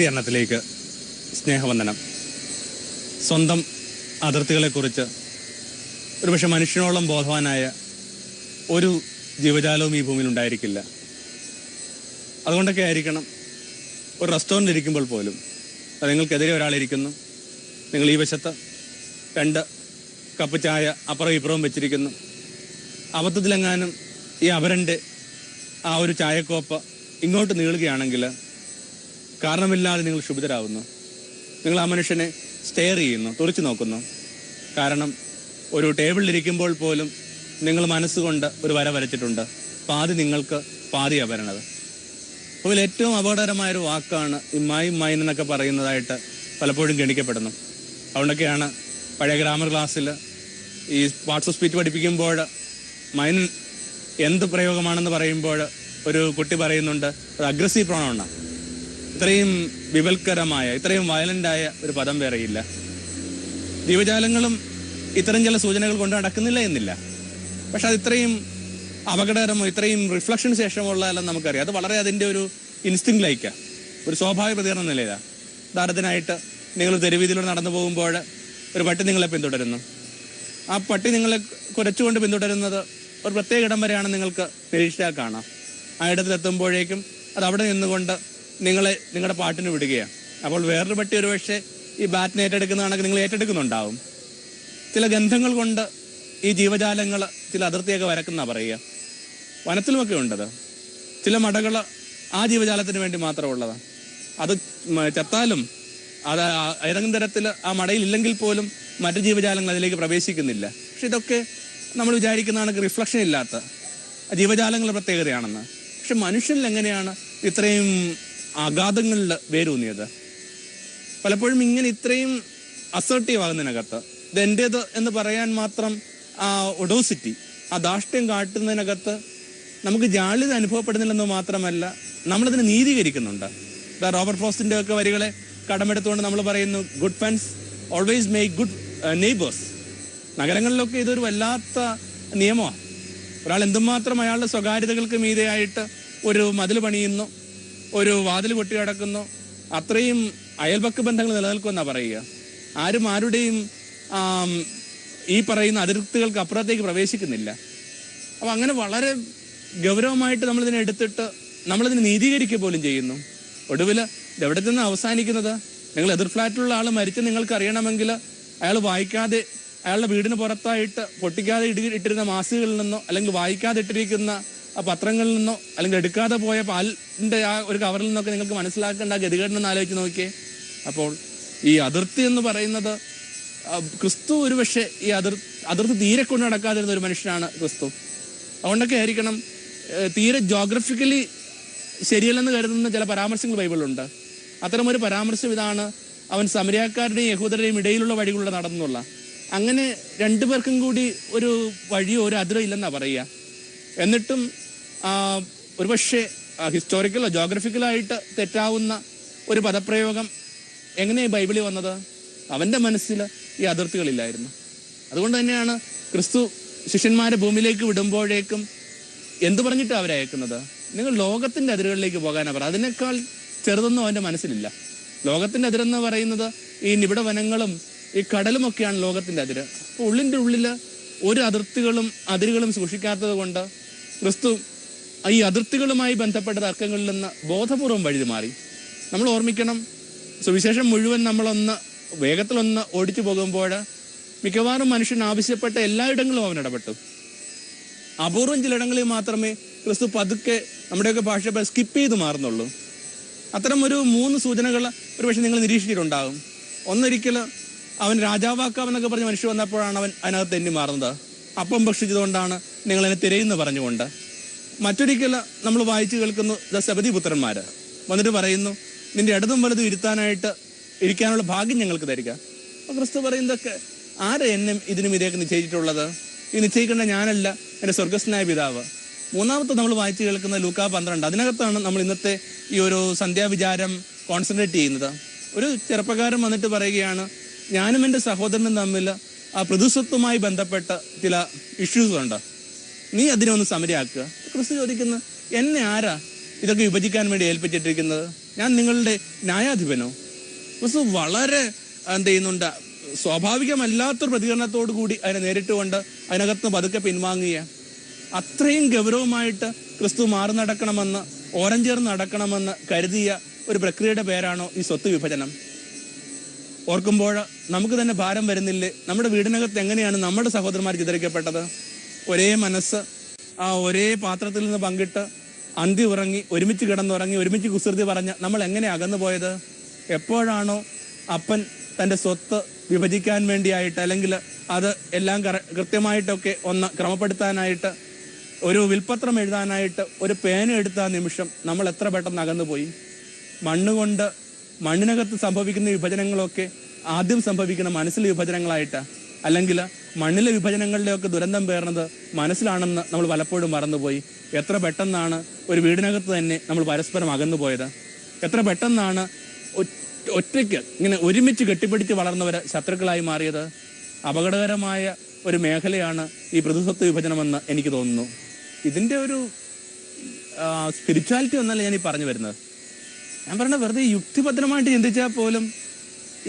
ചിത്രീകരണത്തിലേക്ക് സ്നേഹവന്ദനം. സ്വന്തം അതിർത്തികളെക്കുറിച്ച് ഒരുപക്ഷെ മനുഷ്യനോളം ബോധവാനായ ഒരു ജീവജാലവും ഈ ഭൂമിയിൽ ഉണ്ടായിരിക്കില്ല. അതുകൊണ്ടൊക്കെ ആയിരിക്കണം ഒരു റെസ്റ്റോറൻറ്റ് ഇരിക്കുമ്പോൾ പോലും നിങ്ങൾക്കെതിരെ ഒരാളിരിക്കുന്നു, നിങ്ങൾ ഈ വശത്ത് 2 കപ്പ് ചായ അപ്പുറം ഇപ്പുറവും വെച്ചിരിക്കുന്നു. അബദ്ധത്തിലെങ്ങാനും ഈ അവരൻ്റെ ആ ഒരു ചായക്കോപ്പ് ഇങ്ങോട്ട് നീളുകയാണെങ്കിൽ കാരണമില്ലാതെ നിങ്ങൾ ക്ഷുഭിതരാകുന്നു. നിങ്ങൾ ആ മനുഷ്യനെ സ്റ്റെയർ ചെയ്യുന്നു, തുറച്ചു നോക്കുന്നു. കാരണം ഒരു ടേബിളിലിരിക്കുമ്പോൾ പോലും നിങ്ങൾ മനസ്സുകൊണ്ട് ഒരു വര വരച്ചിട്ടുണ്ട്. പാതി നിങ്ങൾക്ക്, പാതിയാണ് വരണത്. അപ്പോൾ ഏറ്റവും അപകടകരമായൊരു വാക്കാണ് ഈ മൈൻ എന്നൊക്കെ പറയുന്നതായിട്ട് പലപ്പോഴും ഗണിക്കപ്പെടുന്നു. അതുകൊണ്ടൊക്കെയാണ് പഴയ ഗ്രാമർ ക്ലാസ്സിൽ ഈ പാർട്സ് ഓഫ് സ്പീച്ച് പഠിപ്പിക്കുമ്പോൾ മൈൻ എന്ത് പ്രയോഗമാണെന്ന് പറയുമ്പോൾ ഒരു കുട്ടി പറയുന്നുണ്ട്, അത് അഗ്രസീവ് പ്രോണൗണാണ്. ഇത്രയും വിപൽക്കരമായ, ഇത്രയും വയലൻ്റായ ഒരു പദം വേറെയില്ല. ജീവജാലങ്ങളും ഇത്തരം ചില സൂചനകൾ കൊണ്ട് നടക്കുന്നില്ല എന്നില്ല. പക്ഷെ അത് ഇത്രയും അപകടകരമോ ഇത്രയും റിഫ്ലക്ഷന് ശേഷമുള്ളതെല്ലാം നമുക്കറിയാം. അത് വളരെ അതിൻ്റെ ഒരു ഇൻസ്റ്റിങ്ക്റ്റിലേക്കാണ്, ഒരു സ്വാഭാവിക പ്രതികരണം നിലയിലാണ്. ഉദാഹരണത്തിനായിട്ട് നിങ്ങൾ തെരുവീതിയിലൂടെ നടന്നു പോകുമ്പോൾ ഒരു പട്ടി നിങ്ങളെ പിന്തുടരുന്നു. ആ പട്ടി നിങ്ങളെ കുരച്ചുകൊണ്ട് പിന്തുടരുന്നത് ഒരു പ്രത്യേക ഇടം വരെയാണ് നിങ്ങൾക്ക് നിരീക്ഷിച്ചാൽ കാണാം. ആ ഇടത്തിലെത്തുമ്പോഴേക്കും അത് അവിടെ നിന്നുകൊണ്ട് നിങ്ങളുടെ പാട്ടിന് വിടുകയാണ്. അപ്പോൾ വേറൊരു പട്ടി ഒരു പക്ഷേ ഈ ബാറ്റിനെ ഏറ്റെടുക്കുന്നതാണെങ്കിൽ നിങ്ങൾ ഏറ്റെടുക്കുന്നുണ്ടാവും. ചില ഗന്ധങ്ങൾ കൊണ്ട് ഈ ജീവജാലങ്ങൾ ചില അതിർത്തിയൊക്കെ വരക്കുന്ന പറയുക. വനത്തിലുമൊക്കെ ഉണ്ടത്. ചില മടകൾ ആ ജീവജാലത്തിന് വേണ്ടി മാത്രമുള്ളതാണ്. അത് ചത്താലും അത് ഏതെങ്കിലും തരത്തിൽ ആ മടയിൽ ഇല്ലെങ്കിൽ പോലും മറ്റു ജീവജാലങ്ങൾ അതിലേക്ക് പ്രവേശിക്കുന്നില്ല. പക്ഷെ ഇതൊക്കെ നമ്മൾ വിചാരിക്കുന്നതാണ് റിഫ്ലക്ഷൻ ഇല്ലാത്ത ജീവജാലങ്ങളുടെ പ്രത്യേകതയാണെന്ന്. പക്ഷെ മനുഷ്യനിൽ എങ്ങനെയാണ് ഇത്രയും അഗാധങ്ങളിൽ വേരൂന്നിയത്? പലപ്പോഴും ഇങ്ങനെ ഇത്രയും അസർട്ടീവ് ആകുന്നതിനകത്ത് ഇത് എൻ്റേത് എന്ന് പറയാൻ മാത്രം ആ ഒഡോസിറ്റി, ആ ധാർഷ്ട്യം കാട്ടുന്നതിനകത്ത് നമുക്ക് ജാള്യത അനുഭവപ്പെടുന്നില്ലെന്ന് മാത്രമല്ല, നമ്മളതിനെ നീതീകരിക്കുന്നുണ്ട്. റോബർട്ട് ഫ്രോസ്റ്റിൻ്റെ ഒക്കെ വരികളെ കടമെടുത്തുകൊണ്ട് നമ്മൾ പറയുന്നു, good friends always make good neighbours. നഗരങ്ങളിലൊക്കെ ഇതൊരു വല്ലാത്ത നിയമമാണ്. ഒരാൾ എന്തുമാത്രം അയാളുടെ സ്വകാര്യതകൾക്ക് മീതെയായിട്ട് ഒരു മതിൽ പണിയുന്നു, ഒരു വാതിൽ കൊട്ടി കിടക്കുന്നു, അത്രയും അയൽപക്ക ബന്ധങ്ങൾ നിലനിൽക്കുമെന്നാണ് പറയുക. ആരും ആരുടെയും ഈ പറയുന്ന അതിർത്തികൾക്ക് അപ്പുറത്തേക്ക് പ്രവേശിക്കുന്നില്ല. അപ്പം അങ്ങനെ വളരെ ഗൗരവമായിട്ട് നമ്മളിതിനെ എടുത്തിട്ട് നമ്മളിതിനെ നീതീകരിക്കുക പോലും ചെയ്യുന്നു. ഒടുവിൽ ഇതെവിടെ നിന്ന് അവസാനിക്കുന്നത്? നിങ്ങൾ എതിർ ഫ്ലാറ്റിലുള്ള ആൾ മരിച്ച് നിങ്ങൾക്ക് അറിയണമെങ്കിൽ അയാൾ വായിക്കാതെ, അയാളുടെ വീടിന് പുറത്തായിട്ട് പൊട്ടിക്കാതെ ഇട്ടിരുന്ന മാസികകളിൽ നിന്നോ അല്ലെങ്കിൽ വായിക്കാതെ ഇട്ടിരിക്കുന്ന ആ പത്രങ്ങളിൽ നിന്നോ അല്ലെങ്കിൽ എടുക്കാതെ പോയ പാലിൻ്റെ ആ ഒരു കവറിൽ നിന്നൊക്കെ നിങ്ങൾക്ക് മനസ്സിലാക്കേണ്ട ആ ഗതികേടെന്ന് ആലോചിച്ച് നോക്കിയേ. അപ്പോൾ ഈ അതിർത്തി എന്ന് പറയുന്നത് ക്രിസ്തു ഒരുപക്ഷെ ഈ അതിർത്തി തീരെ കൊണ്ട് നടക്കാതിരുന്ന ഒരു മനുഷ്യനാണ് ക്രിസ്തു. അതുകൊണ്ടൊക്കെ ആയിരിക്കണം തീരെ ജോഗ്രഫിക്കലി ശരിയല്ലെന്ന് കരുതുന്ന ചില പരാമർശങ്ങൾ ബൈബിളിലുണ്ട്. അത്തരമൊരു പരാമർശം ഇതാണ്, അവൻ സമരിയാക്കാരുടെയും യഹൂദരുടെയും ഇടയിലുള്ള വഴികളിലൂടെ നടന്നുള്ള. അങ്ങനെ രണ്ടുപേർക്കും കൂടി ഒരു വഴിയോ ഒരു അതിരോ ഇല്ലെന്നാണ് പറയുക. എന്നിട്ടും ഒരുപക്ഷെ ഹിസ്റ്റോറിക്കലോ ജോഗ്രഫിക്കലായിട്ട് തെറ്റാവുന്ന ഒരു പദപ്രയോഗം എങ്ങനെയാണ് ബൈബിളിൽ വന്നത്? അവൻ്റെ മനസ്സിൽ ഈ അതിർത്തികളില്ലായിരുന്നു. അതുകൊണ്ട് തന്നെയാണ് ക്രിസ്തു ശിഷ്യന്മാരെ ഭൂമിയിലേക്ക് വിടുമ്പോഴേക്കും എന്തു പറഞ്ഞിട്ടാണ് അവരെ അയക്കുന്നത്? നിങ്ങൾ ലോകത്തിൻ്റെ അതിരുകളിലേക്ക് പോകാനാണ് പറയുക. അതിനേക്കാൾ ചെറുതൊന്നും അവൻ്റെ മനസ്സിലില്ല. ലോകത്തിൻ്റെ അതിരെന്ന് പറയുന്നത് ഈ നിബിഡ വനങ്ങളും ഈ കടലുമൊക്കെയാണ് ലോകത്തിൻ്റെ അതിര്. അപ്പോൾ ഉള്ളിൻ്റെ ഉള്ളിൽ ഒരു അതിരുകളും സൂക്ഷിക്കാത്തത് കൊണ്ട് ക്രിസ്തു ഈ അതിർത്തികളുമായി ബന്ധപ്പെട്ട തർക്കങ്ങളിൽ നിന്ന് ബോധപൂർവം വഴുതി മാറി. നമ്മൾ ഓർമ്മിക്കണം, സുവിശേഷം മുഴുവൻ നമ്മളൊന്ന് വേഗത്തിലൊന്ന് ഓടിച്ചു പോകുമ്പോൾ മിക്കവാറും മനുഷ്യൻ ആവശ്യപ്പെട്ട എല്ലായിടങ്ങളും അവൻ ഇടപെട്ടു. അപൂർവം ചിലയിടങ്ങളിൽ മാത്രമേ ക്രിസ്തു പതുക്കെ നമ്മുടെയൊക്കെ ഭാഷ സ്കിപ്പ് ചെയ്ത് മാറുന്നുള്ളൂ. അത്തരം ഒരു 3 സൂചനകൾ ഒരുപക്ഷെ നിങ്ങൾ നിരീക്ഷിച്ചിട്ടുണ്ടാകും. ഒന്നൊരിക്കൽ അവൻ രാജാവാക്കാമെന്നൊക്കെ പറഞ്ഞ് മനുഷ്യർ വന്നപ്പോഴാണ് അവൻ അതിനകത്ത് തെന്നി മാറുന്നത്. അപ്പം ഭക്ഷിച്ചതുകൊണ്ടാണ് നിങ്ങളതിനെ തിരയുന്നു പറഞ്ഞുകൊണ്ട്. മറ്റൊരിക്കൽ നമ്മൾ വായിച്ചു കേൾക്കുന്നു, സെബദി പുത്രന്മാർ വന്നിട്ട് പറയുന്നു, നിന്റെ ഇടതും വലതും ഇരിക്കാനുള്ള ഭാഗ്യം ഞങ്ങൾക്ക് തരിക. അപ്പോൾ ക്രിസ്തു പറയുന്നതൊക്കെ ആരെ എന്നെ ഇതിനും ഇതേക്ക് നിശ്ചയിച്ചിട്ടുള്ളത്? ഈ നിശ്ചയിക്കേണ്ട ഞാനല്ല, എൻ്റെ സ്വർഗസ്നായ പിതാവ്. മൂന്നാമത്തെ നമ്മൾ വായിച്ചു കേൾക്കുന്ന ലൂക്കാ 12. അതിനകത്താണ് നമ്മൾ ഇന്നത്തെ ഈ ഒരു സന്ധ്യാവിചാരം കോൺസെൻട്രേറ്റ് ചെയ്യുന്നത്. ഒരു ചെറുപ്പക്കാരൻ വന്നിട്ട് പറയുകയാണ്, ഞാനും എൻ്റെ സഹോദരനും തമ്മിൽ ആ പ്രതിസ്വത്വമായി ബന്ധപ്പെട്ട ചില ഇഷ്യൂസ് ഉണ്ട്, നീ അതിനെ ഒന്ന് സമരയാക്കുക. ക്രിസ്തു ചോദിക്കുന്നു, എന്നെ ആരാ ഇതൊക്കെ വിഭജിക്കാൻ വേണ്ടി ഏൽപ്പിച്ചിട്ടിരിക്കുന്നത്? ഞാൻ നിങ്ങളുടെ ന്യായാധിപനോ? ക്രിസ്തു വളരെ എന്ത് ചെയ്യുന്നുണ്ട്, സ്വാഭാവികമല്ലാത്തൊരു പ്രതികരണത്തോടു കൂടി അതിനെ നേരിട്ടുകൊണ്ട് അതിനകത്ത് പതുക്കെ പിൻവാങ്ങുക. അത്രയും ഗൗരവമായിട്ട് ക്രിസ്തു മാറി നടക്കണമെന്ന്, ഓരഞ്ചേർന്ന് നടക്കണമെന്ന് കരുതിയ ഒരു പ്രക്രിയയുടെ പേരാണോ ഈ സ്വത്ത് വിഭജനം? ഓർക്കുമ്പോൾ നമുക്ക് തന്നെ ഭാരം വരുന്നില്ലേ? നമ്മുടെ വീടിനകത്ത് എങ്ങനെയാണ് നമ്മുടെ സഹോദരന്മാർ ചിതറിക്കപ്പെട്ടത്? ഒരേ മനസ്സ്, ആ ഒരേ പാത്രത്തിൽ നിന്ന് പങ്കിട്ട് അന്തി ഉറങ്ങി, ഒരുമിച്ച് കിടന്നുറങ്ങി, ഒരുമിച്ച് കുസൃതി പറഞ്ഞ് നമ്മൾ എങ്ങനെ അകന്നു പോയത്? എപ്പോഴാണോ അപ്പൻ തൻ്റെ സ്വത്ത് വിഭജിക്കാൻ വേണ്ടിയായിട്ട്, അല്ലെങ്കിൽ അത് എല്ലാം കൃത്യമായിട്ടൊക്കെ ഒന്ന് ക്രമപ്പെടുത്താനായിട്ട്, ഒരു വിൽപത്രം എഴുതാനായിട്ട് ഒരു പേന എടുത്ത ആ നിമിഷം നമ്മൾ എത്ര പെട്ടെന്ന് അകന്നുപോയി. മണ്ണുകൊണ്ട്, മണ്ണിനകത്ത് സംഭവിക്കുന്ന വിഭജനങ്ങളൊക്കെ ആദ്യം സംഭവിക്കുന്ന മനസ്സിലെ വിഭജനങ്ങളായിട്ട്, അല്ലെങ്കിൽ മണ്ണിലെ വിഭജനങ്ങളിലെയൊക്കെ ദുരന്തം പേർന്നത് മനസ്സിലാണെന്ന് നമ്മൾ പലപ്പോഴും മറന്നുപോയി. എത്ര പെട്ടെന്നാണ് ഒരു വീടിനകത്ത് തന്നെ നമ്മൾ പരസ്പരം അകന്നുപോയത്? എത്ര പെട്ടെന്നാണ് ഒറ്റയ്ക്ക് ഇങ്ങനെ ഒരുമിച്ച് കെട്ടിപ്പിടിച്ച് വളർന്നവർ ശത്രുക്കളായി മാറിയത്? അപകടകരമായ ഒരു മേഖലയാണ് ഈ പ്രതിസ്വത്ത് വിഭജനമെന്ന് എനിക്ക് തോന്നുന്നു. ഇതിൻ്റെ ഒരു സ്പിരിച്വാലിറ്റി ഒന്നല്ല ഞാൻ ഈ പറഞ്ഞു വരുന്നത്. ഞാൻ പറഞ്ഞ വെറുതെ യുക്തിഭദ്രമായിട്ട് ചിന്തിച്ചാൽ പോലും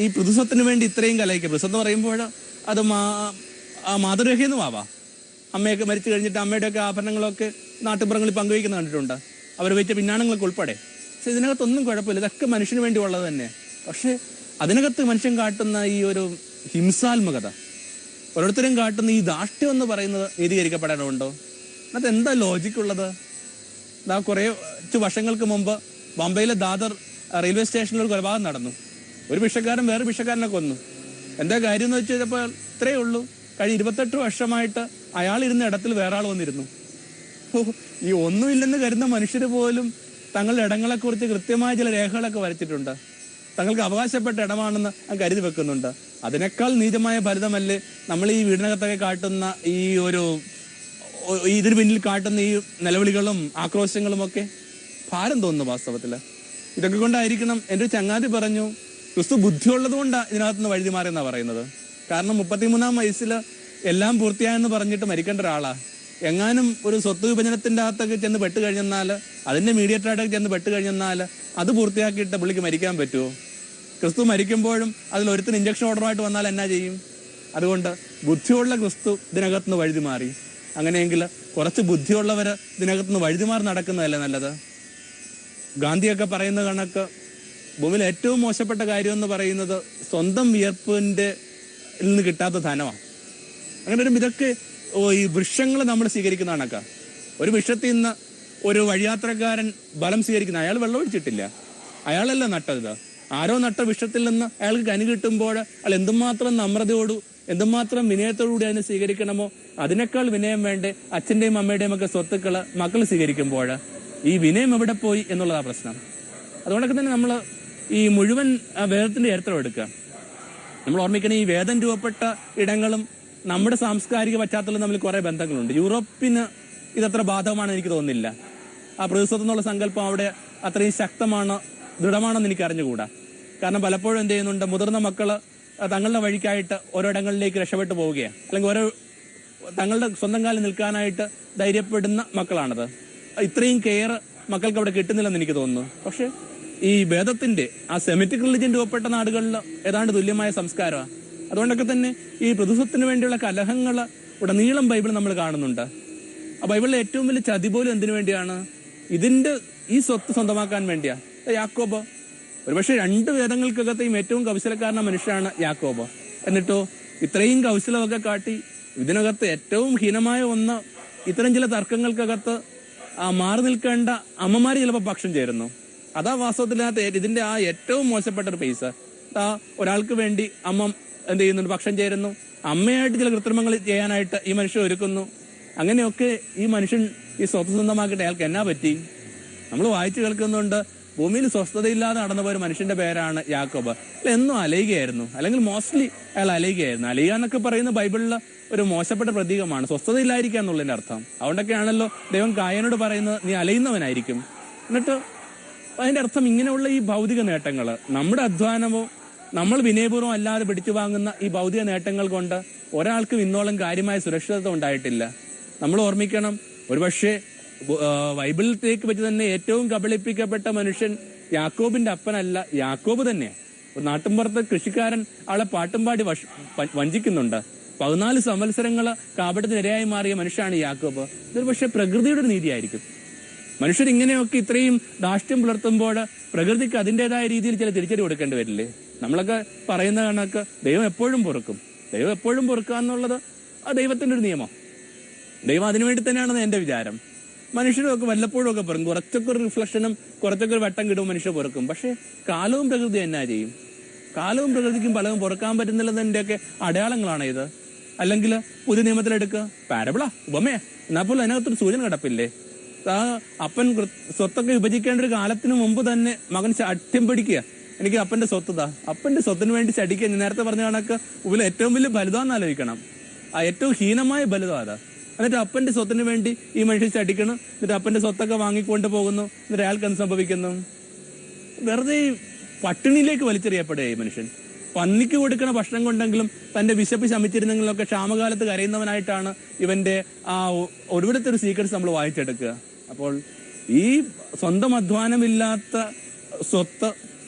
ഈ പ്രതിസ്വത്തിന് വേണ്ടി ഇത്രയും കലയിക്കുക. പ്രതിസ്വത്ത് പറയുമ്പോൾ അത് മാതൃരേഖയെന്നും ആവാം. അമ്മയൊക്കെ മരിച്ചു കഴിഞ്ഞിട്ട് അമ്മയുടെയൊക്കെ ആഭരണങ്ങളൊക്കെ നാട്ടുപുറങ്ങളിൽ പങ്കുവയ്ക്കുന്ന കണ്ടിട്ടുണ്ട്, അവർ വെച്ച പിന്നാണങ്ങളൊക്കെ ഉൾപ്പെടെ. പക്ഷെ ഇതിനകത്തൊന്നും കുഴപ്പമില്ല, ഇതൊക്കെ മനുഷ്യന് വേണ്ടി ഉള്ളത് തന്നെ. പക്ഷെ അതിനകത്ത് മനുഷ്യൻ കാട്ടുന്ന ഈ ഒരു ഹിംസാത്മകത, ഓരോരുത്തരും കാട്ടുന്ന ഈ ധാർഷ്ട്യം എന്ന് പറയുന്നത് നീതീകരിക്കപ്പെടാനുണ്ടോ? അതിനകത്ത് എന്താ ലോജിക്കുള്ളത്? കുറച്ച് വർഷങ്ങൾക്ക് മുമ്പ് ബോംബെയിലെ ദാദർ റെയിൽവേ സ്റ്റേഷനിൽ ഒരു കൊലപാതകം നടന്നു. ഒരു ഭിക്ഷക്കാരൻ വേറെ ഭിക്ഷക്കാരനെ കൊന്നു. എന്താ കാര്യം എന്ന് വെച്ച് കഴിഞ്ഞപ്പോൾ ഇത്രയേ ഉള്ളൂ, കഴിഞ്ഞ 28 വർഷമായിട്ട് അയാൾ ഇരുന്ന ഇടത്തിൽ വേറെ ആൾ വന്നിരുന്നു. ഈ ഒന്നുമില്ലെന്ന് കരുതുന്ന മനുഷ്യർ പോലും തങ്ങളുടെ ഇടങ്ങളെക്കുറിച്ച് കൃത്യമായ ചില രേഖകളൊക്കെ വരച്ചിട്ടുണ്ട്. തങ്ങൾക്ക് അവകാശപ്പെട്ട ഇടമാണെന്ന് കരുതി വെക്കുന്നുണ്ട്. അതിനേക്കാൾ നീചമായ ഫലിതമല്ലേ നമ്മൾ ഈ വീടിനകത്തൊക്കെ കാട്ടുന്ന ഈ ഒരു ഇതിന് പിന്നിൽ കാട്ടുന്ന ഈ നിലവിളികളും ആക്രോശങ്ങളും ഒക്കെ? ഭാരം തോന്നുന്നു വാസ്തവത്തിൽ. ഇതൊക്കെ കൊണ്ടായിരിക്കണം എൻ്റെ ഒരു ചങ്ങാതി പറഞ്ഞു, ക്രിസ്തു ബുദ്ധിയുള്ളത് കൊണ്ടാണ് ഇതിനകത്തുനിന്ന് വഴുതി മാറിയെന്നാണ് പറയുന്നത്. കാരണം 33-ാം വയസ്സിൽ എല്ലാം പൂർത്തിയായെന്ന് പറഞ്ഞിട്ട് മരിക്കേണ്ട ഒരാളാ. എങ്ങാനും ഒരു സ്വത്ത് വിഭജനത്തിൻ്റെ അകത്തൊക്കെ ചെന്ന് പെട്ട് കഴിഞ്ഞെന്നാൽ, അതിൻ്റെ മീഡിയേറ്ററായിട്ടൊക്കെ ചെന്ന് പെട്ട് കഴിഞ്ഞെന്നാൽ അത് പൂർത്തിയാക്കിയിട്ട് പുള്ളിക്ക് മരിക്കാൻ പറ്റുമോ? ക്രിസ്തു മരിക്കുമ്പോഴും അതിൽ ഒരുത്തിന് ഇഞ്ചക്ഷൻ ഓർഡറുമായിട്ട് വന്നാൽ എന്നാ ചെയ്യും? അതുകൊണ്ട് ബുദ്ധിയുള്ള ക്രിസ്തു ഇതിനകത്തുനിന്ന് വഴുതി മാറി. അങ്ങനെയെങ്കിൽ കുറച്ച് ബുദ്ധിയുള്ളവർ ഇതിനകത്തുനിന്ന് വഴുതി മാറി നടക്കുന്നതല്ലേ നല്ലത്? ഗാന്ധിയൊക്കെ പറയുന്ന കണക്ക് ഭൂമിയിൽ ഏറ്റവും മോശപ്പെട്ട കാര്യം എന്ന് പറയുന്നത് സ്വന്തം വിയർപ്പിൻ്റെ നിന്ന് കിട്ടാത്ത ധനമാണ്. അങ്ങനെ ഇതൊക്കെ ഈ വൃക്ഷങ്ങൾ നമ്മൾ സ്വീകരിക്കുന്ന കണക്കാ. ഒരു വൃക്ഷത്തിൽ നിന്ന് ഒരു വഴിയാത്രക്കാരൻ ബലം സ്വീകരിക്കുന്ന, അയാൾ വെള്ളം ഒഴിച്ചിട്ടില്ല, അയാളല്ല നട്ടത്. ആരോ നട്ട വൃക്ഷത്തിൽ നിന്ന് അയാൾക്ക് കനി കിട്ടുമ്പോൾ അയാൾ എന്തുമാത്രം നമ്രതയോടും എന്തുമാത്രം വിനയത്തോടുകൂടി അതിനെ സ്വീകരിക്കണമോ അതിനേക്കാൾ വിനയം വേണ്ടേ അച്ഛൻ്റെയും അമ്മയുടെയും ഒക്കെ സ്വത്തുക്കൾ മക്കൾ സ്വീകരിക്കുമ്പോൾ? ഈ വിനയം എവിടെ പോയി എന്നുള്ളതാണ് പ്രശ്നം. അതുകൊണ്ടൊക്കെ തന്നെ നമ്മൾ ഈ മുഴുവൻ വേദത്തിന്റെ ചരിത്രം എടുക്കുക. നമ്മൾ ഓർമ്മിക്കണം, ഈ വേദം രൂപപ്പെട്ട ഇടങ്ങളും നമ്മുടെ സാംസ്കാരിക പശ്ചാത്തലം തമ്മിൽ കുറെ ബന്ധങ്ങളുണ്ട്. യൂറോപ്പിന് ഇതത്ര ബാധകമാണെന്ന് എനിക്ക് തോന്നുന്നില്ല. ആ പ്രതിസ്വത്ത് എന്നുള്ള സങ്കല്പം അവിടെ അത്രയും ശക്തമാണ്, ദൃഢമാണെന്ന് എനിക്ക് അറിഞ്ഞുകൂടാ. കാരണം പലപ്പോഴും എന്ത് ചെയ്യുന്നുണ്ട്, മുതിർന്ന മക്കള് തങ്ങളുടെ വഴിക്കായിട്ട് ഓരോ ഇടങ്ങളിലേക്ക് രക്ഷപ്പെട്ടു പോവുകയാണ്, അല്ലെങ്കിൽ ഓരോ തങ്ങളുടെ സ്വന്തം കാലിൽ നിൽക്കാനായിട്ട് ധൈര്യപ്പെടുന്ന മക്കളാണത്. ഇത്രയും കെയർ മക്കൾക്ക് അവിടെ കിട്ടുന്നില്ലെന്ന് എനിക്ക് തോന്നുന്നു. പക്ഷെ ഈ വേദത്തിന്റെ ആ സെമിറ്റിക് റിലിജൻ രൂപപ്പെട്ട നാടുകളിൽ ഏതാണ്ട് തുല്യമായ സംസ്കാരമാണ്. അതുകൊണ്ടൊക്കെ തന്നെ ഈ പ്രതിസ്വത്തിന് വേണ്ടിയുള്ള കലഹങ്ങൾ ഉടനീളം ബൈബിൾ നമ്മൾ കാണുന്നുണ്ട്. ആ ബൈബിളിലെ ഏറ്റവും വലിയ ചതി പോലും എന്തിനു വേണ്ടിയാണ്? ഈ സ്വത്ത് സ്വന്തമാക്കാൻ വേണ്ടിയാ. യാക്കോബ് ഒരുപക്ഷെ 2 വേദങ്ങൾക്കകത്തെയും ഏറ്റവും കൗശലക്കാരന മനുഷ്യനാണ് യാക്കോബ്. എന്നിട്ടോ ഇത്രയും കൗശലമൊക്കെ കാട്ടി ഇതിനകത്ത് ഏറ്റവും ഹീനമായ ഒന്ന്, ഇത്തരം ചില തർക്കങ്ങൾക്കകത്ത് മാറി നിൽക്കേണ്ട അമ്മമാര് ചിലപ്പോൾ പക്ഷം ചേരുന്നു. അതാ വാസ്തവത്തിനകത്ത് ഇതിന്റെ ആ ഏറ്റവും മോശപ്പെട്ട ഒരു പേസ്. ഒരാൾക്ക് വേണ്ടി അമ്മ എന്ത് ചെയ്യുന്നുണ്ട്, പക്ഷം ചേരുന്നു. അമ്മയായിട്ട് ചില കൃത്രിമങ്ങൾ ചെയ്യാനായിട്ട് ഈ മനുഷ്യൻ ഒരുക്കുന്നു. അങ്ങനെയൊക്കെ ഈ മനുഷ്യൻ ഈ സ്വത്ത് സ്വന്തമാക്കിയിട്ട് അയാൾക്ക് എന്നാ പറ്റി? നമ്മൾ വായിച്ചു കേൾക്കുന്നുണ്ട്, ഭൂമിയിൽ സ്വസ്ഥതയില്ലാതെ നടന്നുപോയ ഒരു മനുഷ്യന്റെ പേരാണ് യാക്കോബ്. എന്നും അലയുകയായിരുന്നു, അല്ലെങ്കിൽ മോസ്റ്റ്ലി അയാൾ അലയുകയായിരുന്നു. അലയുക എന്നൊക്കെ പറയുന്ന ബൈബിളിൽ ഒരു മോശപ്പെട്ട പ്രതീകമാണ്, സ്വസ്ഥതയില്ലായിരിക്കുക എന്നുള്ളതിന്റെ അർത്ഥം. അതുകൊണ്ടൊക്കെയാണല്ലോ ദൈവം കായനോട് പറയുന്നത് നീ അലയുന്നവനായിരിക്കും. എന്നിട്ട് അതിന്റെ അർത്ഥം ഇങ്ങനെയുള്ള ഈ ഭൗതിക നേട്ടങ്ങൾ, നമ്മുടെ അധ്വാനമോ നമ്മൾ വിനയപൂർവ്വം അല്ലാതെ പിടിച്ചു വാങ്ങുന്ന ഈ ഭൗതിക നേട്ടങ്ങൾ കൊണ്ട് ഒരാൾക്കും ഇന്നോളം കാര്യമായ സുരക്ഷിതത്വം ഉണ്ടായിട്ടില്ല. നമ്മൾ ഓർമ്മിക്കണം, ഒരുപക്ഷെ ബൈബിളിലേക്ക് വെച്ച് തന്നെ ഏറ്റവും കബളിപ്പിക്കപ്പെട്ട മനുഷ്യൻ യാക്കോബിന്റെ അപ്പനല്ല, യാക്കോബ് തന്നെയാണ്. ഒരു നാട്ടിൻപുറത്ത് കൃഷിക്കാരൻ ആളെ പാട്ടും പാടി വഞ്ചിക്കുന്നുണ്ട്. 14 സംവത്സരങ്ങൾ കാപട്യത്തിനിരയായി മാറിയ മനുഷ്യനാണ് യാക്കോബ്. ഇതൊരു പക്ഷെ പ്രകൃതിയുടെ ഒരു നീതിയായിരിക്കും. മനുഷ്യരിങ്ങനെയൊക്കെ ഇത്രയും ധാർഷ്ട്യം പുലർത്തുമ്പോൾ പ്രകൃതിക്ക് അതിൻ്റെതായ രീതിയിൽ ചില തിരിച്ചടി കൊടുക്കേണ്ടി വരില്ലേ? നമ്മളൊക്കെ പറയുന്ന കണക്ക് ദൈവം എപ്പോഴും പൊറുക്കും. ദൈവം എപ്പോഴും പൊറുക്കുക എന്നുള്ളത് ആ ദൈവത്തിന്റെ ഒരു നിയമം. ദൈവം അതിനുവേണ്ടി തന്നെയാണെന്ന് എന്റെ വിചാരം. മനുഷ്യരൊക്കെ വല്ലപ്പോഴും ഒക്കെ പൊറുക്കും. കുറച്ചൊക്കെ ഒരു റിഫ്ലക്ഷനും കുറച്ചൊക്കെ ഒരു വട്ടം കിടും മനുഷ്യർ പൊറുക്കും. പക്ഷെ കാലവും പ്രകൃതി എന്നാ ചെയ്യും? കാലവും പ്രകൃതിക്കും പലതും പൊറുക്കാൻ പറ്റുന്നില്ലെന്നതിൻ്റെയൊക്കെ അടയാളങ്ങളാണ് ഇത്. അല്ലെങ്കിൽ പുതിയ നിയമത്തിലെടുക്കുക, പാരബിളാ, ഉപമയാ, എന്നാൽ പോലും അതിനകത്തൊരു സൂചന കിടപ്പില്ലേ? ആ അപ്പൻ സ്വത്തൊക്കെ വിഭജിക്കേണ്ട ഒരു കാലത്തിന് മുമ്പ് തന്നെ മകൻ ശഠ്യം പിടിക്കുക, എനിക്ക് അപ്പന്റെ സ്വത്ത് താ. അപ്പന്റെ സ്വത്തിന് വേണ്ടി ശഠിക്കുക. നേരത്തെ പറഞ്ഞ കണക്ക് ഇതിൽ ഏറ്റവും വലിയ ബലിതാന്ന് ആലോചിക്കണം. ആ ഏറ്റവും ഹീനമായ ബലിതം അതാ. എന്നിട്ട് അപ്പന്റെ സ്വത്തിന് വേണ്ടി ഈ മനുഷ്യൻ ശഠിക്കണം. എന്നിട്ട് അപ്പന്റെ സ്വത്തൊക്കെ വാങ്ങിക്കൊണ്ട് പോകുന്നു. എന്നിട്ട് അയാൾക്ക് എന്ത് സംഭവിക്കുന്നു? വെറുതെ പട്ടിണിയിലേക്ക് വലിച്ചെറിയപ്പെടുക ഈ മനുഷ്യൻ. പന്നിക്ക് കൊടുക്കുന്ന ഭക്ഷണം കൊണ്ടെങ്കിലും തന്റെ വിശപ്പ് ശമിച്ചിരുന്നെങ്കിലൊക്കെ ക്ഷാമകാലത്ത് കരയുന്നവനായിട്ടാണ് ഇവന്റെ ആ ഒടുവിലത്തെ ഒരു സീക്രട്സ് നമ്മൾ വായിച്ചെടുക്കുക. അപ്പോൾ ഈ സ്വന്തം അധ്വാനമില്ലാത്ത സ്വത്ത്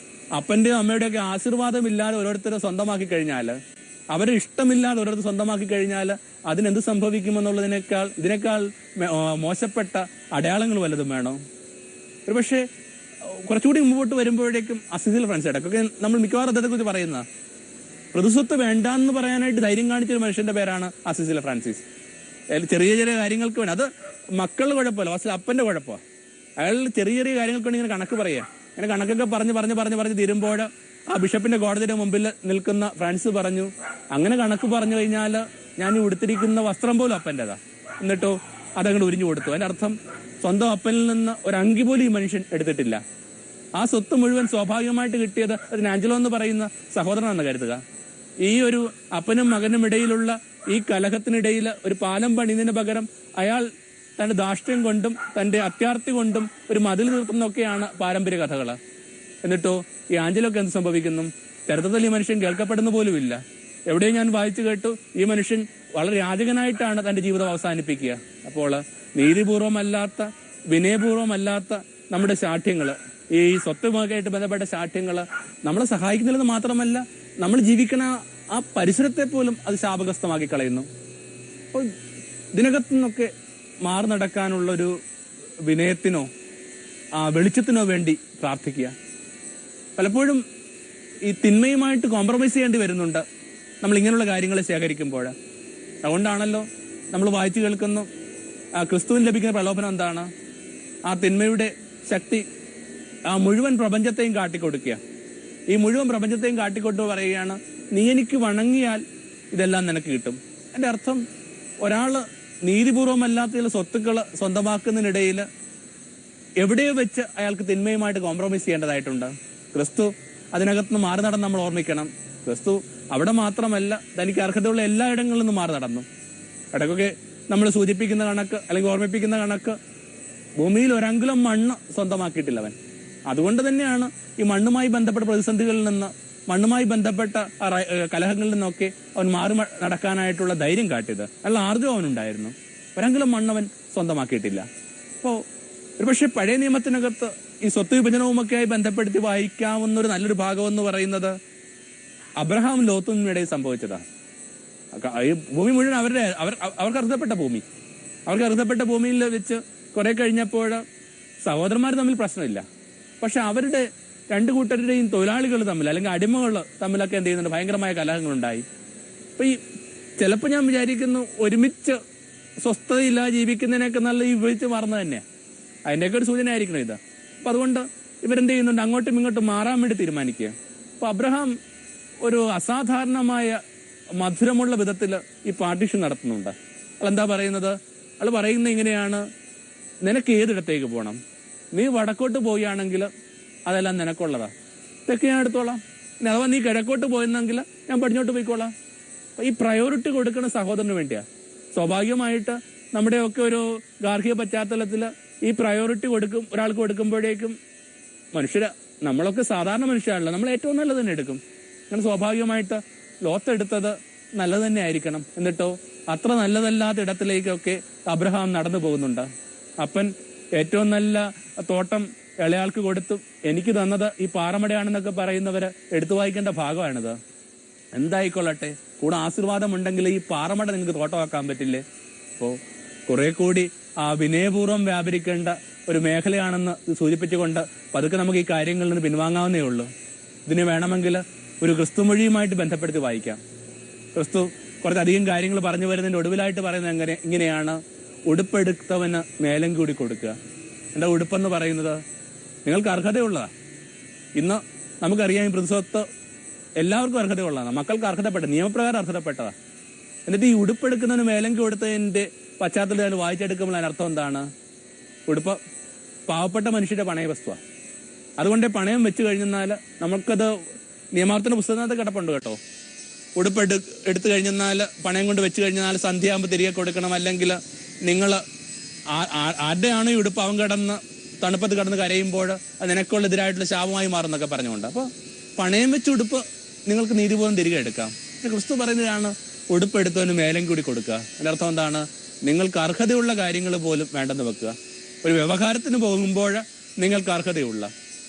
അപ്പന്റെയും അമ്മയുടെയൊക്കെ ആശീർവാദമില്ലാതെ ഓരോരുത്തരെ സ്വന്തമാക്കി കഴിഞ്ഞാൽ, അവരെ ഇഷ്ടമില്ലാതെ ഓരോരുത്തർ സ്വന്തമാക്കി കഴിഞ്ഞാൽ അതിനെന്ത് ഇതിനേക്കാൾ മോശപ്പെട്ട അടയാളങ്ങൾ വല്ലതും വേണോ? ഒരു പക്ഷേ കുറച്ചുകൂടി മുമ്പോട്ട് വരുമ്പോഴേക്കും അസിസിൽ ഫ്രാൻസിസ് ഇടയ്ക്കൊക്കെ നമ്മൾ മിക്കവാറും അദ്ദേഹത്തെ കുറിച്ച് പറയുന്ന പ്രതിസ്വത്ത് വേണ്ടാന്ന് പറയാനായിട്ട് ധൈര്യം കാണിച്ചൊരു മനുഷ്യന്റെ പേരാണ് അസിസിൽ ഫ്രാൻസിസ്. ചെറിയ ചെറിയ കാര്യങ്ങൾക്ക് വേണം, അത് മക്കളുടെ കുഴപ്പമല്ല, ഫസ്റ്റ് അപ്പന്റെ കുഴപ്പമാണ്. അയാൾ ചെറിയ ചെറിയ കാര്യങ്ങൾക്ക് വേണ്ടി ഇങ്ങനെ കണക്ക് പറയുക. ഇങ്ങനെ കണക്കൊക്കെ പറഞ്ഞ് തീരുമ്പോൾ ആ ബിഷപ്പിന്റെ കോടതിയുടെ മുമ്പിൽ നിൽക്കുന്ന ഫ്രാൻസിസ് പറഞ്ഞു, അങ്ങനെ കണക്ക് പറഞ്ഞു കഴിഞ്ഞാൽ ഞാൻ ഉടുത്തിരിക്കുന്ന വസ്ത്രം പോലും അപ്പൻ്റെതാ. എന്നിട്ടോ അതങ്ങോട്ട് ഉരിഞ്ഞു കൊടുത്തു. അതിന്റെ അർത്ഥം സ്വന്തം അപ്പനിൽ നിന്ന് ഒരു അങ്കി പോലും ഈ മനുഷ്യൻ എടുത്തിട്ടില്ല. ആ സ്വത്ത് മുഴുവൻ സ്വാഭാവികമായിട്ട് കിട്ടിയത് അതിന് ആഞ്ചലോ എന്ന് പറയുന്ന സഹോദരനാണെന്ന് കരുതുക. ഈ ഒരു അപ്പനും മകനും ഇടയിലുള്ള ഈ കലഹത്തിനിടയിൽ ഒരു പാലം പണിതിന് പകരം അയാൾ തന്റെ ധാർഷ്ട്യം കൊണ്ടും തന്റെ അത്യാർത്തി കൊണ്ടും ഒരു മതിൽ നിർത്തുന്നൊക്കെയാണ് പാരമ്പര്യ കഥകൾ. എന്നിട്ടോ ഈ ആഞ്ചലോക്ക് എന്ത് സംഭവിക്കുന്നു? ചരിത്രത്തിൽ ഈ മനുഷ്യൻ കേൾക്കപ്പെടുന്ന പോലുമില്ല. എവിടെയും ഞാൻ വായിച്ചു കേട്ടു, ഈ മനുഷ്യൻ വളരെ യാചകനായിട്ടാണ് തന്റെ ജീവിതം അവസാനിപ്പിക്കുക. അപ്പോൾ നീതിപൂർവമല്ലാത്ത, വിനയപൂർവമല്ലാത്ത നമ്മുടെ ശാഠ്യങ്ങൾ, ഈ സ്വത്തുമായിട്ട് ബന്ധപ്പെട്ട ശാഠ്യങ്ങൾ നമ്മളെ സഹായിക്കുന്നില്ലെന്ന് മാത്രമല്ല, നമ്മൾ ജീവിക്കണ ആ പരിസരത്തെ പോലും അത് ശാപഗ്രസ്തമാക്കി കളയുന്നു. അപ്പോൾ ഇതിനകത്തു നിന്നൊക്കെ മാറി നടക്കാനുള്ളൊരു വിനയത്തിനോ വെളിച്ചത്തിനോ വേണ്ടി പ്രാർത്ഥിക്കുക. പലപ്പോഴും ഈ തിന്മയുമായിട്ട് കോംപ്രമൈസ് ചെയ്യേണ്ടി വരുന്നുണ്ട് നമ്മൾ ഇങ്ങനെയുള്ള കാര്യങ്ങൾ ശേഖരിക്കുമ്പോൾ. അതുകൊണ്ടാണല്ലോ നമ്മൾ വായിച്ചു കേൾക്കുന്നു, ക്രിസ്തുവിന് ലഭിക്കുന്ന പ്രലോഭനം എന്താണ്? ആ തിന്മയുടെ ശക്തി ആ മുഴുവൻ പ്രപഞ്ചത്തെയും കാട്ടിക്കൊടുക്കുക. ഈ മുഴുവൻ പ്രപഞ്ചത്തെയും കാട്ടിക്കൊണ്ട് പറയുകയാണ്, നീ എനിക്ക് വണങ്ങിയാൽ ഇതെല്ലാം നിനക്ക് കിട്ടും. എൻ്റെ അർത്ഥം, ഒരാള് നീതിപൂർവമല്ലാത്ത ചില സ്വത്തുക്കൾ സ്വന്തമാക്കുന്നതിനിടയിൽ എവിടെയോ വെച്ച് അയാൾക്ക് തിന്മയുമായിട്ട് കോംപ്രമൈസ് ചെയ്യേണ്ടതായിട്ടുണ്ട്. ക്രിസ്തു അതിനകത്തുനിന്ന് മാറി നടന്ന് നമ്മൾ ഓർമ്മിക്കണം. ക്രിസ്തു അവിടെ മാത്രമല്ല, തനിക്ക് അർഹതയുള്ള എല്ലായിടങ്ങളിൽ നിന്നും മാറി നടന്നു. ഇടയ്ക്കൊക്കെ നമ്മൾ സൂചിപ്പിക്കുന്ന കണക്ക് അല്ലെങ്കിൽ ഓർമ്മിപ്പിക്കുന്ന കണക്ക്, ഭൂമിയിൽ ഒരങ്കുലം മണ്ണ് സ്വന്തമാക്കിയിട്ടില്ലവൻ. അതുകൊണ്ട് തന്നെയാണ് ഈ മണ്ണുമായി ബന്ധപ്പെട്ട പ്രതിസന്ധികളിൽ നിന്ന്, മണ്ണുമായി ബന്ധപ്പെട്ട കലഹങ്ങളിൽ നിന്നൊക്കെ അവൻ മാറി നടക്കാനായിട്ടുള്ള ധൈര്യം കാട്ടിയത്. അല്ല, ആർജവം അവനുണ്ടായിരുന്നു. ഒരങ്കുലം മണ്ണവൻ സ്വന്തമാക്കിയിട്ടില്ല. അപ്പോൾ ഒരുപക്ഷെ പഴയ നിയമത്തിനകത്ത് ഈ സ്വത്ത് വിഭജനവുമൊക്കെയായി ബന്ധപ്പെടുത്തി വായിക്കാവുന്ന ഒരു നല്ലൊരു ഭാഗം എന്ന് പറയുന്നത് അബ്രഹാം ലോത്തിനിടയിൽ സംഭവിച്ചതാണ്. ഈ ഭൂമി മുഴുവൻ അവർക്ക് അർഹതപ്പെട്ട ഭൂമി, അവർക്ക് അർഹതപ്പെട്ട ഭൂമിയിൽ വെച്ച് കുറെ കഴിഞ്ഞപ്പോൾ സഹോദരന്മാർ തമ്മിൽ പ്രശ്നമില്ല. പക്ഷെ അവരുടെ രണ്ടു കൂട്ടരുടെയും തൊഴിലാളികൾ തമ്മിൽ അല്ലെങ്കിൽ അടിമകൾ തമ്മിലൊക്കെ എന്ത് ചെയ്യുന്നുണ്ട്, ഭയങ്കരമായ കലഹങ്ങളുണ്ടായി. അപ്പൊ ഈ ചിലപ്പോൾ ഞാൻ വിചാരിക്കുന്നു, ഒരുമിച്ച് സ്വസ്ഥതയില്ലാതെ ജീവിക്കുന്നതിനൊക്കെ നല്ല ഈ വിഭജിച്ച് മാറുന്നത് തന്നെ അതിൻ്റെയൊക്കെ ഒരു സൂചന ആയിരിക്കണം ഇത്. അപ്പൊ അതുകൊണ്ട് ഇവരെന്ത് ചെയ്യുന്നുണ്ട്, അങ്ങോട്ടും ഇങ്ങോട്ടും മാറാൻ വേണ്ടി തീരുമാനിക്കുക. അപ്പൊ അബ്രഹാം ഒരു അസാധാരണമായ മധുരമുള്ള വിധത്തിൽ ഈ പാർട്ടീഷൻ നടത്തുന്നുണ്ട്. അയാളെന്താ പറയുന്നത്? അയാൾ പറയുന്നത് ഇങ്ങനെയാണ്, നിനക്ക് ഏതിടത്തേക്ക് പോകണം? നീ വടക്കോട്ട് പോവുകയാണെങ്കിൽ അതെല്ലാം നിനക്കുള്ളതാ, തെക്ക് ഞാൻ എടുത്തോളാം. ഇനി അഥവാ നീ കിഴക്കോട്ട് പോയെന്നെങ്കിൽ ഞാൻ പടിഞ്ഞോട്ട് പോയിക്കോളാം. ഈ പ്രയോറിറ്റി കൊടുക്കുന്ന സഹോദരന് വേണ്ടിയാ. സ്വാഭാവികമായിട്ട് നമ്മുടെയൊക്കെ ഒരു ഗാർഹിക പശ്ചാത്തലത്തിൽ ഈ പ്രയോറിറ്റി ഒരാൾക്ക് കൊടുക്കുമ്പോഴേക്കും നമ്മളൊക്കെ സാധാരണ മനുഷ്യരാണല്ലോ, നമ്മൾ ഏറ്റവും നല്ലത് തന്നെ എടുക്കും. അങ്ങനെ സ്വാഭാവികമായിട്ട് ലോത്തെടുത്തത് നല്ലത് തന്നെ ആയിരിക്കണം. എന്നിട്ടോ അത്ര നല്ലതല്ലാത്ത ഇടത്തിലേക്കൊക്കെ അബ്രഹാം നടന്നു പോകുന്നുണ്ട്. അപ്പൻ ഏറ്റവും നല്ല തോട്ടം ഇളയാൾക്ക് കൊടുത്തു. എനിക്ക് തന്നത് ഈ പാറമടയാണെന്നൊക്കെ പറയുന്നവര് എടുത്തു വായിക്കേണ്ട ഭാഗമാണിത്. എന്തായിക്കൊള്ളട്ടെ, കൂടെ ആശീർവാദം ഉണ്ടെങ്കിൽ ഈ പാറമട നിങ്ങൾക്ക് തോട്ടമാക്കാൻ പറ്റില്ലേ? അപ്പോൾ കുറെ കൂടി വിനയപൂർവ്വം വ്യാപരിക്കേണ്ട ഒരു മേഖലയാണെന്ന് സൂചിപ്പിച്ചുകൊണ്ട് പതുക്കെ നമുക്ക് ഈ കാര്യങ്ങളിൽ നിന്ന് പിൻവാങ്ങാവുന്നേ ഉള്ളൂ. ഇതിന് വേണമെങ്കിൽ ഒരു ക്രിസ്തുമൊഴിയുമായിട്ട് ബന്ധപ്പെടുത്തി വായിക്കാം. ക്രിസ്തു കുറച്ചധികം കാര്യങ്ങൾ പറഞ്ഞു വരുന്നതിന്റെ ഒടുവിലായിട്ട് പറയുന്നത് ഇങ്ങനെയാണ്: ഉടുപ്പെടുത്തവന് മേലം കൂടി കൊടുക്കുക. എന്താ ഉടുപ്പെന്ന് പറയുന്നത്? നിങ്ങൾക്ക് അർഹതയുള്ളതാ. ഇന്ന് നമുക്കറിയാം, ഈ പ്രതിസ്വത്ത് എല്ലാവർക്കും അർഹതയുള്ളതാണ്. മക്കൾക്ക് അർഹതപ്പെട്ട, നിയമപ്രകാരം അർഹതപ്പെട്ടതാ. എന്നിട്ട് ഈ ഉടുപ്പെടുക്കുന്നതിന് മേലങ്കി കൊടുത്തതിന്റെ പശ്ചാത്തലത്തിൽ വായിച്ചെടുക്കുമ്പോൾ അതിനർത്ഥം എന്താണ്? ഉടുപ്പ് പാവപ്പെട്ട മനുഷ്യരുടെ പണയ വസ്തുവാണ്. അതുകൊണ്ട് പണയം വെച്ച് കഴിഞ്ഞാൽ നമുക്കത് നിയമാർത്ഥന പുസ്തകത്തിനകത്ത് കിടപ്പുണ്ട് കേട്ടോ. ഉടുപ്പ് എടുത്തു കഴിഞ്ഞാൽ, പണയം കൊണ്ട് വെച്ച് കഴിഞ്ഞാൽ സന്ധ്യയാകുമ്പോൾ തിരികെ കൊടുക്കണം. അല്ലെങ്കിൽ നിങ്ങൾ ആരുടെയാണോ ഈ ഉടുപ്പ് അവൻ കിടന്ന് തണുപ്പത്ത് കിടന്ന് കരയുമ്പോൾ അത് നിനക്കുള്ള എതിരായിട്ടുള്ള ശാപമായി മാറുന്നൊക്കെ പറഞ്ഞുകൊണ്ട്, അപ്പോൾ പണയം വെച്ച് ഉടുപ്പ് നിങ്ങൾക്ക് നീതിപൂർവ്വം തിരികെ എടുക്കാം. ക്രിസ്തു പറയുന്നതാണ് ഉടുപ്പ് എടുത്തവന് മേലം കൂടി കൊടുക്കുക. അതിൻ്റെ അർത്ഥം എന്താണ്? നിങ്ങൾക്ക് അർഹതയുള്ള കാര്യങ്ങൾ പോലും വേണ്ടെന്ന് വെക്കുക. ഒരു വ്യവഹാരത്തിന് പോകുമ്പോൾ നിങ്ങൾക്ക് അർഹതയുള്ള,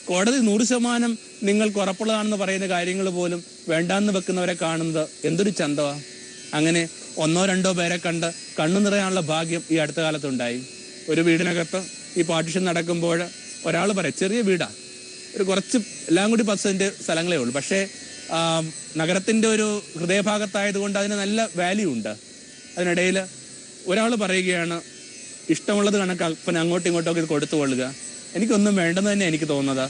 കോടതി 100% നിങ്ങൾക്ക് ഉറപ്പുള്ളതാണെന്ന് പറയുന്ന കാര്യങ്ങൾ പോലും വേണ്ടാന്ന് വെക്കുന്നവരെ കാണുന്നത് എന്തൊരു ചന്തവാ. അങ്ങനെ 1-2 പേരെ കണ്ട് കണ്ണു നിറയാനുള്ള ഭാഗ്യം ഈ അടുത്ത കാലത്തുണ്ടായി. ഒരു വീടിനകത്ത് ഈ പാർട്ടിഷൻ നടക്കുമ്പോൾ ഒരാൾ പറയും, ചെറിയ വീടാ, ഒരു കുറച്ച് എല്ലാം കൂടി 10 സെന്റ് സ്ഥലങ്ങളേ ഉള്ളൂ, പക്ഷേ നഗരത്തിന്റെ ഒരു ഹൃദയഭാഗത്തായതുകൊണ്ട് അതിന് നല്ല വാല്യൂ ഉണ്ട്. അതിനിടയിൽ ഒരാൾ പറയുകയാണ്, ഇഷ്ടമുള്ളത് കണക്ക് അങ്ങോട്ടും ഇങ്ങോട്ടും ഇത് കൊടുത്തുകൊള്ളുക, എനിക്കൊന്നും വേണ്ടെന്ന് തന്നെ എനിക്ക് തോന്നുന്നത്.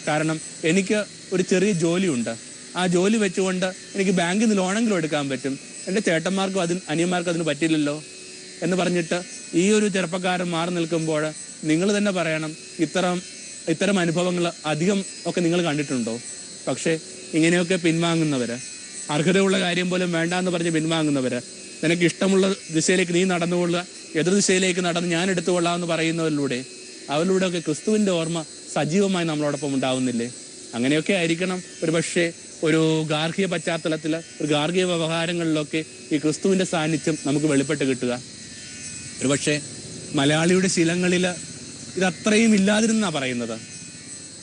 കാരണം എനിക്ക് ഒരു ചെറിയ ജോലിയുണ്ട്, ആ ജോലി വെച്ചുകൊണ്ട് എനിക്ക് ബാങ്കിൽ നിന്ന് ലോണെങ്കിലും എടുക്കാൻ പറ്റും, എൻ്റെ ചേട്ടന്മാർക്കും അനിയന്മാർക്കും അതിന് പറ്റില്ലല്ലോ എന്ന് പറഞ്ഞിട്ട് ഈ ഒരു ചെറുപ്പക്കാരൻ മാറി നിൽക്കുമ്പോൾ നിങ്ങൾ തന്നെ പറയണം, ഇത്തരം അനുഭവങ്ങൾ അധികം ഒക്കെ നിങ്ങൾ കണ്ടിട്ടുണ്ടോ? പക്ഷേ ഇങ്ങനെയൊക്കെ പിൻവാങ്ങുന്നവര്, അർഹതയുള്ള കാര്യം പോലും വേണ്ടാന്ന് പറഞ്ഞ് പിൻവാങ്ങുന്നവര്, നിനക്ക് ഇഷ്ടമുള്ള ദിശയിലേക്ക് നീ നടന്നുകൊള്ളുക, എതിർ ദിശയിലേക്ക് നടന്ന് ഞാൻ എടുത്തുകൊള്ളാം എന്ന് പറയുന്നവരിലൂടെ അവരിലൂടെയൊക്കെ ക്രിസ്തുവിന്റെ ഓർമ്മ സജീവമായി നമ്മളോടൊപ്പം ഉണ്ടാവുന്നില്ലേ? അങ്ങനെയൊക്കെ ആയിരിക്കണം ഒരുപക്ഷെ ഒരു ഗാർഹിക പശ്ചാത്തലത്തിൽ, ഒരു ഗാർഹിക വ്യവഹാരങ്ങളിലൊക്കെ ഈ ക്രിസ്തുവിന്റെ സാന്നിധ്യം നമുക്ക് വെളിപ്പെട്ട് കിട്ടുക. ഒരുപക്ഷെ മലയാളിയുടെ ശീലങ്ങളിൽ ഇതത്രയും ഇല്ലാതിരുന്നാ പറയുന്നത്.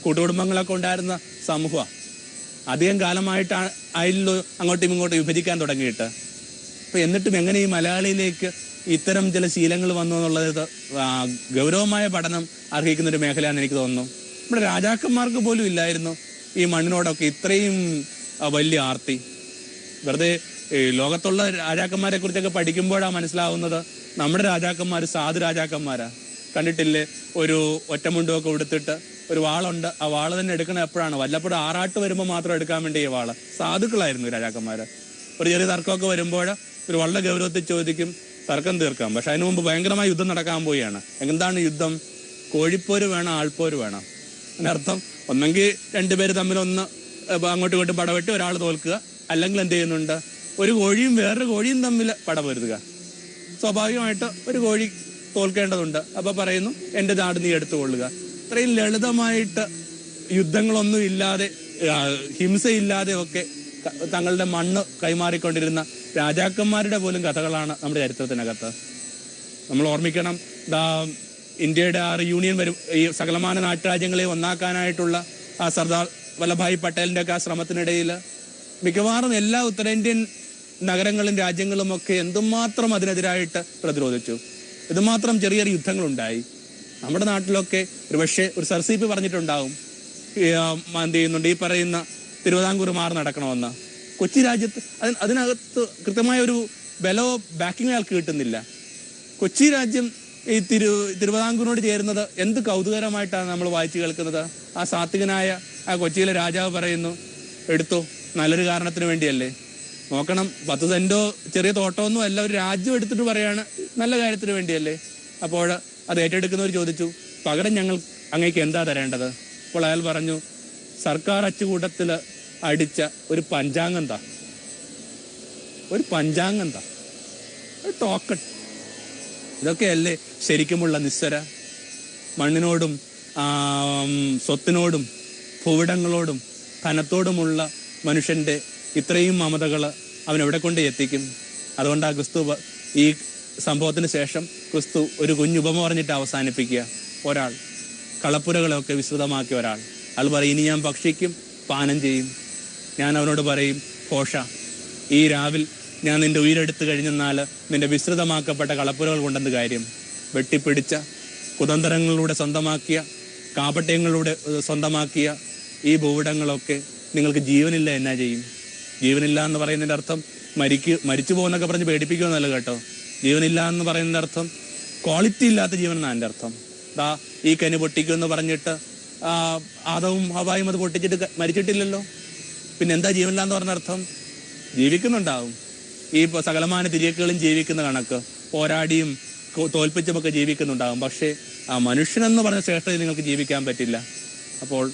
കൂട്ടുകുടുംബങ്ങളൊക്കെ ഉണ്ടായിരുന്ന സമൂഹം അധികം കാലമായിട്ടാണ് അതിലോ അങ്ങോട്ടും ഇങ്ങോട്ടും വിഭജിക്കാൻ തുടങ്ങിയിട്ട്. അപ്പൊ എന്നിട്ടും എങ്ങനെ ഈ മലയാളിയിലേക്ക് ഇത്തരം ചില ശീലങ്ങൾ വന്നു എന്നുള്ളത് ഗൗരവമായ പഠനം അർഹിക്കുന്ന ഒരു മേഖലയാണെന്ന് എനിക്ക് തോന്നുന്നു. നമ്മുടെ രാജാക്കന്മാർക്ക് പോലും ഇല്ലായിരുന്നു ഈ മണ്ണിനോടൊക്കെ ഇത്രയും വലിയ ആർത്തി. വെറുതെ ലോകത്തുള്ള രാജാക്കന്മാരെ കുറിച്ചൊക്കെ പഠിക്കുമ്പോഴാണ് മനസ്സിലാവുന്നത് നമ്മുടെ രാജാക്കന്മാർ സാധു രാജാക്കന്മാരാ. കണ്ടിട്ടില്ലേ, ഒരു ഒറ്റമുണ്ടൊക്കെ ഉടുത്തിട്ട് ഒരു വാളുണ്ട്, ആ വാള് തന്നെ എടുക്കണ എപ്പോഴാണ്? വല്ലപ്പോഴും ആറാട്ട് വരുമ്പോൾ മാത്രം എടുക്കാൻ വേണ്ടി ഈ വാള്. സാധുക്കളായിരുന്നു രാജാക്കന്മാര്. ഒരു ചെറിയ തർക്കമൊക്കെ വരുമ്പോൾ ഒരു വളരെ ഗൗരവത്തിൽ ചോദിക്കും, തർക്കം തീർക്കാം. പക്ഷെ അതിനു മുമ്പ് ഭയങ്കരമായ യുദ്ധം നടക്കാൻ പോവുകയാണ്. എന്താണ് യുദ്ധം? കോഴിപ്പോര് വേണം, ആൾപ്പോര് വേണം. അതിനർത്ഥം ഒന്നെങ്കിൽ രണ്ടുപേര് തമ്മിലൊന്ന് അങ്ങോട്ടും ഇങ്ങോട്ടും പടവെട്ടി ഒരാൾ തോൽക്കുക, അല്ലെങ്കിൽ എന്ത് ചെയ്യുന്നുണ്ട്, ഒരു കോഴിയും വേറൊരു കോഴിയും തമ്മിൽ പടപൊരുതുക. സ്വാഭാവികമായിട്ട് ഒരു കോഴി തോൽക്കേണ്ടതുണ്ട്. അപ്പൊ പറയുന്നു, എന്റെ നാട് നീ എടുത്തുകൊള്ളുക. ഇത്രയും ലളിതമായിട്ട് യുദ്ധങ്ങളൊന്നും ഇല്ലാതെ, ഹിംസയില്ലാതെ ഒക്കെ തങ്ങളുടെ മണ്ണ് കൈമാറിക്കൊണ്ടിരുന്ന രാജാക്കന്മാരുടെ പോലും കഥകളാണ് നമ്മുടെ ചരിത്രത്തിനകത്ത്. നമ്മൾ ഓർമ്മിക്കണം, ഇന്ത്യയുടെ യൂണിയൻ ഈ സകലമാന നാട്ടുരാജ്യങ്ങളെ ഒന്നാക്കാനായിട്ടുള്ള ആ സർദാർ വല്ലഭായ് പട്ടേലിന്റെ ഒക്കെ ആ ശ്രമത്തിനിടയിൽ മിക്കവാറും എല്ലാ ഉത്തരേന്ത്യൻ നഗരങ്ങളും രാജ്യങ്ങളും ഒക്കെ എന്തുമാത്രം അതിനെതിരായിട്ട് പ്രതിരോധിച്ചു. ഇതുമാത്രം ചെറിയ ചെറിയ യുദ്ധങ്ങളുണ്ടായി. നമ്മുടെ നാട്ടിലൊക്കെ ഒരുപക്ഷെ ഒരു സർസീപ്പ് പറഞ്ഞിട്ടുണ്ടാവും, എന്ത് ചെയ്യുന്നുണ്ട്, ഈ പറയുന്ന തിരുവിതാംകൂർ മാറി നടക്കണമെന്ന്. കൊച്ചി രാജ്യത്ത് അതിനകത്ത് കൃത്യമായ ഒരു ബലോ ബാക്കിംഗ് അയാൾക്ക് കിട്ടുന്നില്ല. കൊച്ചി രാജ്യം ഈ തിരുവിതാംകൂറിനോട് ചേരുന്നത് എന്ത് കൗതുകരമായിട്ടാണ് നമ്മൾ വായിച്ചു കേൾക്കുന്നത്. ആ സാത്വികനായ ആ കൊച്ചിയിലെ രാജാവ് പറയുന്നു, എടുത്തോ, നല്ലൊരു കാരണത്തിന് വേണ്ടിയല്ലേ. നോക്കണം, 10 സെന്റോ ചെറിയ തോട്ടമൊന്നും അല്ല, ഒരു രാജ്യം എടുത്തിട്ട് പറയാണ് നല്ല കാര്യത്തിന് വേണ്ടിയല്ലേ. അപ്പോൾ അത് ഏറ്റെടുക്കുന്നവർ ചോദിച്ചു, പകരം ഞങ്ങൾ അങ്ങേക്ക് എന്താ തരേണ്ടത്? അപ്പോൾ അയാൾ പറഞ്ഞു, സർക്കാർ അച്ചുകൂട്ടത്തിൽ അടിച്ച ഒരു പഞ്ചാംഗം താ, ഒരു പഞ്ചാംഗം താ, ഒരു ടോക്കൺ. ഇതൊക്കെയല്ലേ ശരിക്കുമുള്ള നിസ്സര? മണ്ണിനോടും സ്വത്തിനോടും ഭൂവിടങ്ങളോടും ധനത്തോടുമുള്ള മനുഷ്യന്റെ ഇത്രയും മമതകൾ അവൻ എവിടെ കൊണ്ട് എത്തിക്കും? അതുകൊണ്ടാണ് ക്രിസ്തു ഈ സംഭവത്തിന് ശേഷം ക്രിസ്തു ഒരു കുഞ്ഞുപമ പറഞ്ഞിട്ട് അവസാനിപ്പിക്കുക. ഒരാൾ കളപ്പുരകളെയൊക്കെ വിസ്തൃതമാക്കിയ ഒരാൾ. അയാൾ പറയും, ഇനി ഞാൻ ഭക്ഷിക്കും, പാനം ചെയ്യും. ഞാൻ അവനോട് പറയും, ഭോഷ, ഈ രാവിൽ ഞാൻ നിന്റെ ഉയരെടുത്ത് കഴിഞ്ഞെന്നാൽ നിന്റെ വിസ്തൃതമാക്കപ്പെട്ട കളപ്പുരകൾ കൊണ്ടെന്ത് കാര്യം? വെട്ടിപ്പിടിച്ച, കുതന്ത്രങ്ങളിലൂടെ സ്വന്തമാക്കിയ, കാപട്യങ്ങളിലൂടെ സ്വന്തമാക്കിയ ഈ ഭൂവിടങ്ങളൊക്കെ നിങ്ങൾക്ക് ജീവനില്ല, എന്നാ ചെയ്യും? ജീവനില്ല എന്ന് പറയുന്നതിൻ്റെ അർത്ഥം മരിച്ചു പോകുന്നൊക്കെ പറഞ്ഞ് പേടിപ്പിക്കുമെന്നല്ല കേട്ടോ. ജീവനില്ല എന്ന് പറയുന്നതിൻ്റെ അർത്ഥം ക്വാളിറ്റി ഇല്ലാത്ത ജീവൻ എന്നാണ് എൻ്റെ അർത്ഥം. ഈ കനി പൊട്ടിക്കുമെന്ന് പറഞ്ഞിട്ട് ആദവും ഹവ്വായും അത് പൊട്ടിച്ചിട്ട് മരിച്ചിട്ടില്ലല്ലോ. പിന്നെ എന്താ ജീവനില്ല എന്ന് പറഞ്ഞ അർത്ഥം? ജീവിക്കുന്നുണ്ടാവും. ഈ സകലമാന തിരിയക്കുകളും ജീവിക്കുന്ന കണക്ക്, പോരാടിയും തോൽപ്പിച്ചുമൊക്കെ ജീവിക്കുന്നുണ്ടാകും. പക്ഷേ ആ മനുഷ്യനെന്ന് പറഞ്ഞ ശ്രേഷ്ഠതയിൽ നിങ്ങൾക്ക് ജീവിക്കാൻ പറ്റില്ല. അപ്പോൾ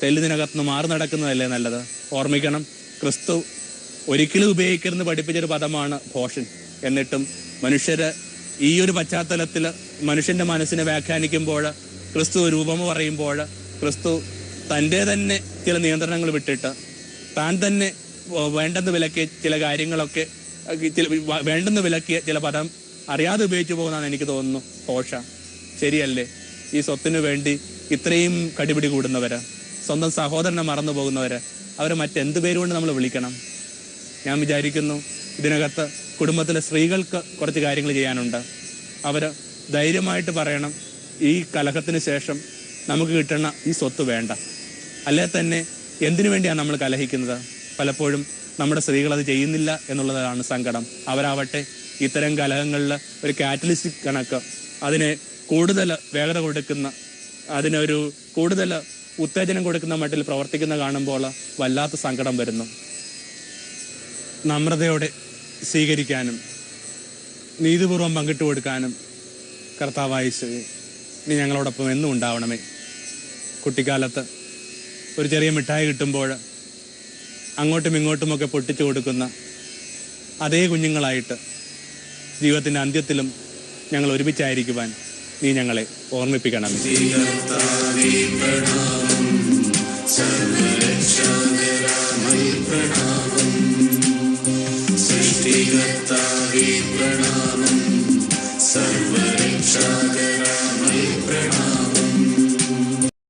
തെല്ലിനകത്തുനിന്ന് മാറി നടക്കുന്നതല്ലേ നല്ലത്? ഓർമ്മിക്കണം, ക്രിസ്തു ഒരിക്കലും ഉപയോഗിക്കരുതെന്ന് പഠിപ്പിച്ചൊരു പദമാണ് ഭോഷൻ. എന്നിട്ടും മനുഷ്യര് ഈ ഒരു പശ്ചാത്തലത്തിൽ മനുഷ്യന്റെ മനസ്സിനെ വ്യാഖ്യാനിക്കുമ്പോൾ, ക്രിസ്തു രൂപം പറയുമ്പോൾ, ക്രിസ്തു തൻ്റെ തന്നെ ചില നിയന്ത്രണങ്ങൾ വിട്ടിട്ട് താൻ തന്നെ വേണ്ടെന്ന് വിലക്കിയ ചില കാര്യങ്ങളൊക്കെ, വേണ്ടെന്ന് വിലക്കിയ ചില പദം അറിയാതെ ഉപയോഗിച്ചു പോകുന്നതാണ് എനിക്ക് തോന്നുന്നു ഭോഷ. ശരിയല്ലേ? ഈ സ്വത്തിനു വേണ്ടി ഇത്രയും കടിപിടി കൂടുന്നവര്, സ്വന്തം സഹോദരനെ മറന്നു പോകുന്നവര്, അവരെ മറ്റെന്ത് പേരുകൊണ്ട് നമ്മൾ വിളിക്കണം? ഞാൻ വിചാരിക്കുന്നു ഇതിനകത്ത് കുടുംബത്തിലെ സ്ത്രീകൾക്ക് കുറച്ച് കാര്യങ്ങൾ ചെയ്യാനുണ്ട്. അവർ ധൈര്യമായിട്ട് പറയണം, ഈ കലഹത്തിന് ശേഷം നമുക്ക് കിട്ടുന്ന ഈ സ്വത്ത് വേണ്ട. അല്ലേ തന്നെ എന്തിനു വേണ്ടിയാണ് നമ്മൾ കലഹിക്കുന്നത്? പലപ്പോഴും നമ്മുടെ സ്ത്രീകൾ അത് ചെയ്യുന്നില്ല എന്നുള്ളതാണ് സങ്കടം. അവരാവട്ടെ ഇത്തരം കലഹങ്ങളിൽ ഒരു കാറ്റലിസ്റ്റിക് കണക്ക്, അതിനെ കൂടുതൽ വേഗത കൊടുക്കുന്ന, അതിനൊരു കൂടുതൽ ഉത്തേജനം കൊടുക്കുന്ന മട്ടിൽ പ്രവർത്തിക്കുന്ന കാണുമ്പോൾ വല്ലാത്ത സങ്കടം വരുന്നു. നമ്രതയോടെ സ്വീകരിക്കാനും നീതിപൂർവം പങ്കിട്ട് കൊടുക്കാനും കർത്താവായ യേശുവേ, നീ ഞങ്ങളോടൊപ്പം എന്നും ഉണ്ടാവണമേ. കുട്ടിക്കാലത്ത് ഒരു ചെറിയ മിഠായി കിട്ടുമ്പോൾ അങ്ങോട്ടും ഇങ്ങോട്ടുമൊക്കെ പൊട്ടിച്ചു കൊടുക്കുന്ന അതേ കുഞ്ഞുങ്ങളായിട്ട് ജീവിതത്തിൻ്റെ അന്ത്യത്തിലും ഞങ്ങൾ ഒരുമിച്ചായിരിക്കുവാൻ നീ ഞങ്ങളെ ഓർമ്മിപ്പിക്കണം.